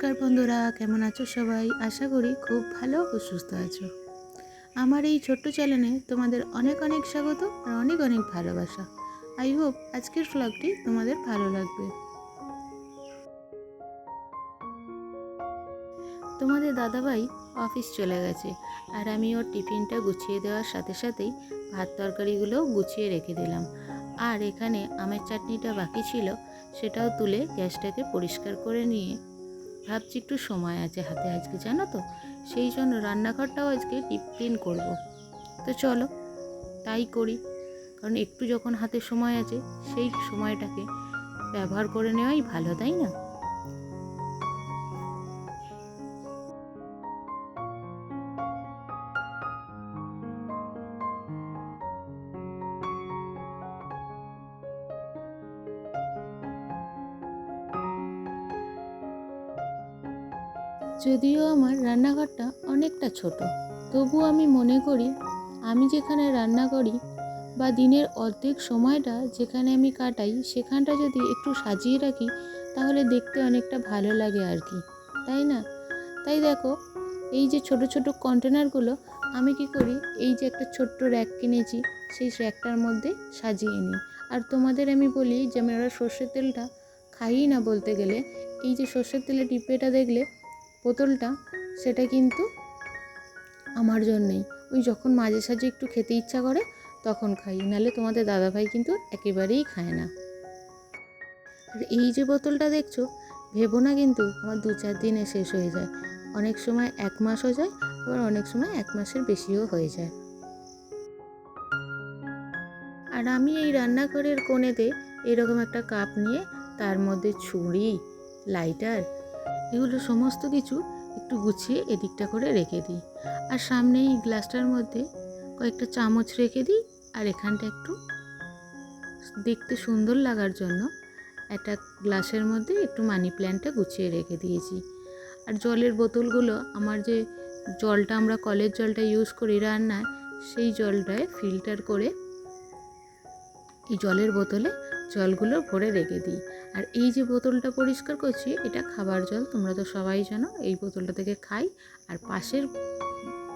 নমস্কার বন্ধুরা, কেমন আছো সবাই? আশা করি খুব ভালো ও সুস্থ আছো। আমার এই ছোট্ট চ্যানেলে তোমাদের অনেক অনেক স্বাগত আর অনেক অনেক ভালোবাসা। আই হোপ আজকের ব্লগটি তোমাদের ভালো লাগবে। তোমাদের দাদাভাই অফিস চলে গেছে আর আমি ওর টিফিনটা গুছিয়ে দেওয়ার সাথে সাথেই ভাত তরকারিগুলোও গুছিয়ে রেখে দিলাম। আর এখানে আমের চাটনিটা বাকি ছিল, সেটাও তুলে গ্যাসটাকে পরিষ্কার করে নিয়ে ভাবছি একটু সময় আছে হাতে আজকে, জানো তো, সেই জন্য রান্নাঘরটাও আজকে ডিপ ক্লিন করবো। তো চলো তাই করি, কারণ একটু যখন হাতে সময় আছে সেই সময়টাকে ব্যবহার করে নেওয়াই ভালো, তাই না? যদিও আমার রান্নাঘরটা অনেকটা ছোট, তবু আমি মনে করি আমি যেখানে রান্না করি বা দিনের অর্ধেক সময়টা যেখানে আমি কাটাই, সেখানটা যদি একটু সাজিয়ে রাখি তাহলে দেখতে অনেকটা ভালো লাগে আর কি, তাই না? তাই দেখো, এই যে ছোট ছোট কন্টেনারগুলো আমি কি করি, এই যে একটা ছোট্ট র্যাক কিনেছি, সেই র্যাকটার মধ্যে সাজিয়ে নিই। আর তোমাদের আমি বলি যে আমরা সর্ষের তেলটা খাইই না বলতে গেলে। এই যে সর্ষের তেলের ডিব্বাটা দেখলে, বোতলটা, সেটা কিন্তু আমার জন্যই। ওই যখন মাঝে সাঝে একটু খেতে ইচ্ছা করে তখন খাই, নাহলে তোমাদের দাদাভাই কিন্তু একেবারেই খায় না। আর এই যে বোতলটা দেখছো, ভেবো না কিন্তু আমার 2-4 দিনে শেষ হয়ে যায়। অনেক সময় 1 মাসও যায়, আবার অনেক সময় 1 মাসের বেশিও হয়ে যায়। আর আমি এই রান্নাঘরের কোণেতে এরকম একটা কাপ নিয়ে তার মধ্যে ছুরি, লাইটার, এগুলো সমস্ত কিছু একটু গুছিয়ে এদিকটা করে রেখে দিই। আর সামনে এই গ্লাসটার মধ্যে কয়েকটা চামচ রেখে দিই। আর এখানটা একটু দেখতে সুন্দর লাগার জন্য একটা গ্লাসের মধ্যে একটু মানি প্ল্যান্টটা গুছিয়ে রেখে দিয়েছি। আর জলের বোতলগুলো, আমার যে জলটা আমরা কলের জলটা ইউজ করি রান্নায়, সেই জলটায় ফিল্টার করে এই জলের বোতলে জলগুলো ভরে রেখে দিই। আর এই যে বোতলটা পরিষ্কার করছি, এটা খাবার জল, তোমরা তো সবাই জানো। এই বোতলটা থেকে খাই, আর পাশের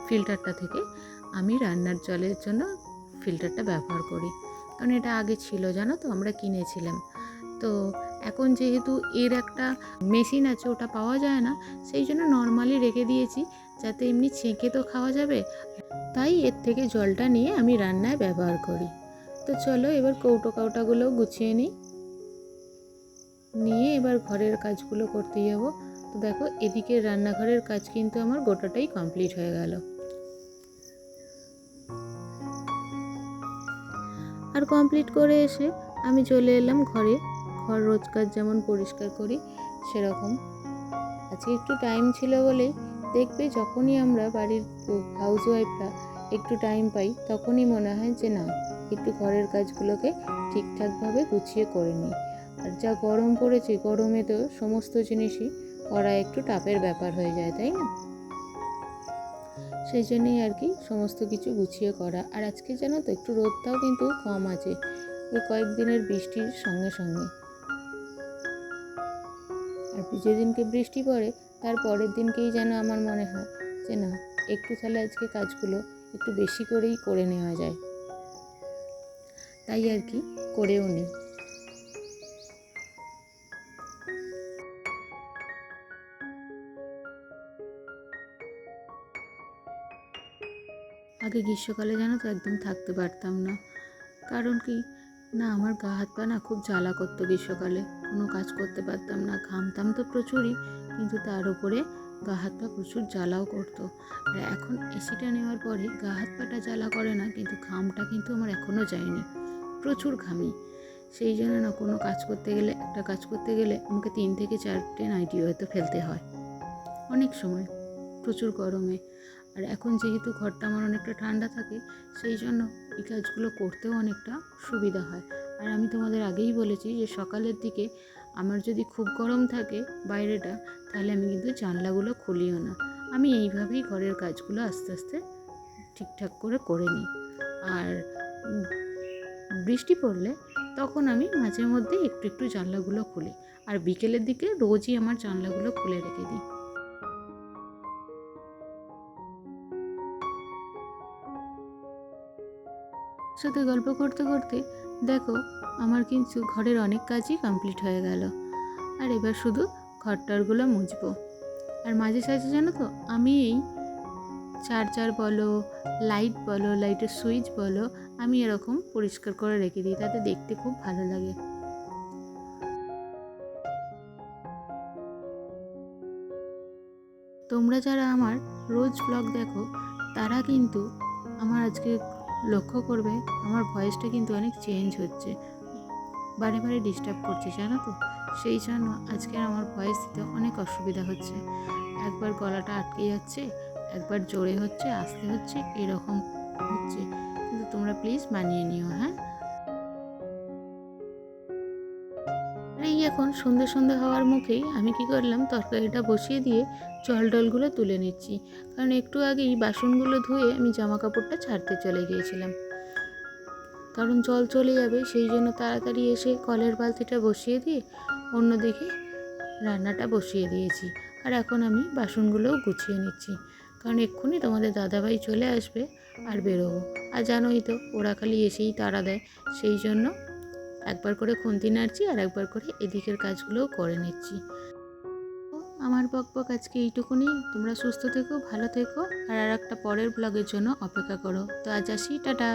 ফিল্টারটা থেকে আমি রান্নার জলের জন্য ফিল্টারটা ব্যবহার করি। কারণ এটা আগে ছিল, জানো তো, আমরা কিনেছিলাম। তো এখন যেহেতু এর একটা মেশিন আছে, ওটা পাওয়া যায় না, সেই জন্য নর্মালি রেখে দিয়েছি, যাতে এমনি ছেঁকে তো খাওয়া যাবে। তাই এর থেকে জলটা নিয়ে আমি রান্নায় ব্যবহার করি। তো চলো এবার কৌটোগুলো গুছিয়ে নিয়ে এবার ঘরের কাজগুলো করতে যাব। তো দেখো, এদিকে রান্নাঘরের কাজ কিন্তু আমার গোটাটাই কমপ্লিট হয়ে গেল। আর কমপ্লিট করে এসে আমি চলে এলাম ঘরে। ঘর রোজকার যেমন পরিষ্কার করি সেরকম আজকে একটু টাইম ছিল বলেই, দেখবে যখনই আমরা বাড়ির হাউসওয়াইফরা একটু টাইম পাই, তখনই মনে হয় যে না, একটু ঘরের কাজগুলোকে ঠিকঠাকভাবে গুছিয়ে করে নিই। আর যা গরম পড়েছে, গরমে তো সমস্ত জিনিসই করা একটু টাফের ব্যাপার হয়ে যায়, তাই না? সেই জন্যই আর কি সমস্ত কিছু গুছিয়ে করা। আর আজকে জানো তো, একটু রোদটাও কিন্তু কম আছে ওই কয়েকদিনের বৃষ্টির সঙ্গে সঙ্গে। আর যেদিনকে বৃষ্টি পড়ে তার পরের দিনকেই যেন আমার মনে হয় যে না, একটু তাহলে আজকে কাজগুলো একটু বেশি করেই করে নেওয়া যায়, তাই আর কি করেও নিই। আগে গ্রীষ্মকালে জানো তো একদম থাকতে পারতাম না। কারণ কি না, আমার গা হাত পা না খুব জ্বালা করতো গ্রীষ্মকালে, কোনো কাজ করতে পারতাম না। ঘামতাম তো প্রচুরই, কিন্তু তার উপরে গা হাত পা প্রচুর জ্বালাও করতো। আর এখন এসিটা নেওয়ার পরে গা হাত পাটা জ্বালা করে না, কিন্তু ঘামটা কিন্তু আমার এখনও যায়নি, প্রচুর ঘামি। সেই জন্য না, কোনো কাজ করতে গেলে, একটা কাজ করতে গেলে আমাকে 3 থেকে 4টে নাইটি হয়তো ফেলতে হয় অনেক সময়, প্রচুর গরমে। আর এখন যেহেতু ঘরটা আমার অনেকটা ঠান্ডা থাকে, সেই জন্য এই কাজগুলো করতেও অনেকটা সুবিধা হয়। আর আমি তোমাদের আগেই বলেছি যে সকালের দিকে আমার যদি খুব গরম থাকে বাইরেটা, তাহলে আমি কিন্তু জানলাগুলো খুলিও না। আমি এইভাবেই ঘরের কাজগুলো আস্তে আস্তে ঠিকঠাক করে নিই। আর বৃষ্টি পড়লে তখন আমি মাঝে মধ্যে একটু একটু জানলাগুলো খুলি। আর বিকেলের দিকে রোজই আমার জানলাগুলো খুলে রেখে দিই। সাথে গল্প করতে করতে দেখো আমার কিন্তু ঘরের অনেক কাজই কমপ্লিট হয়ে গেল। আর এবার শুধু ঘরটারগুলো মুছবো। আর মাঝে সাঝে জানো তো আমি এই চার্জার বলো, লাইট বলো, লাইটের সুইচ বলো, আমি এরকম পরিষ্কার করে রেখে দিই, তাতে দেখতে খুব ভালো লাগে। তোমরা যারা আমার রোজ ব্লগ দেখো তারা কিন্তু আমার আজকে লক্ষ্য করবে আমার ভয়েসটা কিন্তু অনেক চেঞ্জ হচ্ছে, বারে বারে ডিস্টার্ব করছে জানো তো। সেই জন্য আজকের আমার ভয়েস দিতে অনেক অসুবিধা হচ্ছে, একবার গলাটা আটকে যাচ্ছে, একবার জোরে হচ্ছে, আস্তে হচ্ছে, এরকম হচ্ছে, কিন্তু তোমরা প্লিজ মানিয়ে নিও। হ্যাঁ, আর এই এখন সন্ধে সন্ধে হওয়ার মুখেই আমি কি করলাম, তরকারিটা বসিয়ে দিয়ে জল টলগুলো তুলে নিচ্ছি, কারণ একটু আগেই বাসনগুলো ধুয়ে আমি জামা কাপড়টা ছাড়তে চলে গিয়েছিলাম, কারণ জল চলে যাবে, সেই জন্য তাড়াতাড়ি এসে কলের বালতিটা বসিয়ে দিয়ে অন্যদিকে রান্নাটা বসিয়ে দিয়েছি। আর এখন আমি বাসনগুলোও গুছিয়ে নিচ্ছি, কারণ এক্ষুনি তোমাদের দাদাভাই চলে আসবে আর বেরোবো। আর জানোই তো ওরা খালি এসেই তাড়া দেয়, সেই জন্য একবার করে খুন্তি নাড়ছি আর একবার করে এদিকের কাজগুলোও করে নিচ্ছি। আমার বকবক আজকে এইটুকুনি। তোমরা সুস্থ থেকো, ভালো থেকো, আর একটা পরের ব্লগের জন্য অপেক্ষা করো। তো আজ আসি, টাটা।